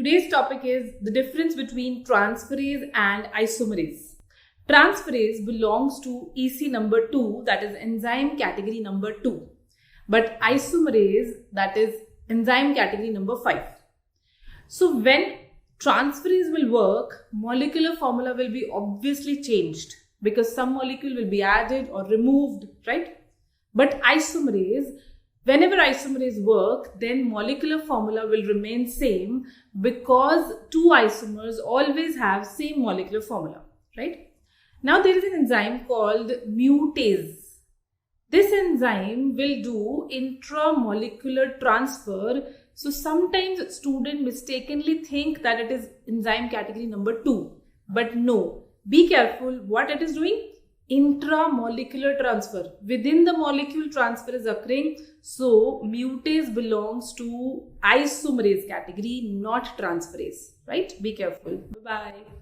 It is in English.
Today's topic is the difference between transferase and isomerase. Transferase belongs to EC number 2, that is enzyme category number 2. But isomerase, that is enzyme category number 5. So when transferase will work, molecular formula will be obviously changed because some molecule will be added or removed, right? But isomerase, whenever isomerase work, then molecular formula will remain same because two isomers always have same molecular formula, right? Now there is an enzyme called mutase. This enzyme will do intramolecular transfer. So sometimes students mistakenly think that it is enzyme category number 2. But no, be careful what it is doing. Intramolecular transfer. Within the molecule transfer is occurring. So mutase belongs to isomerase category, not transferase. Right? Be careful. Bye-bye.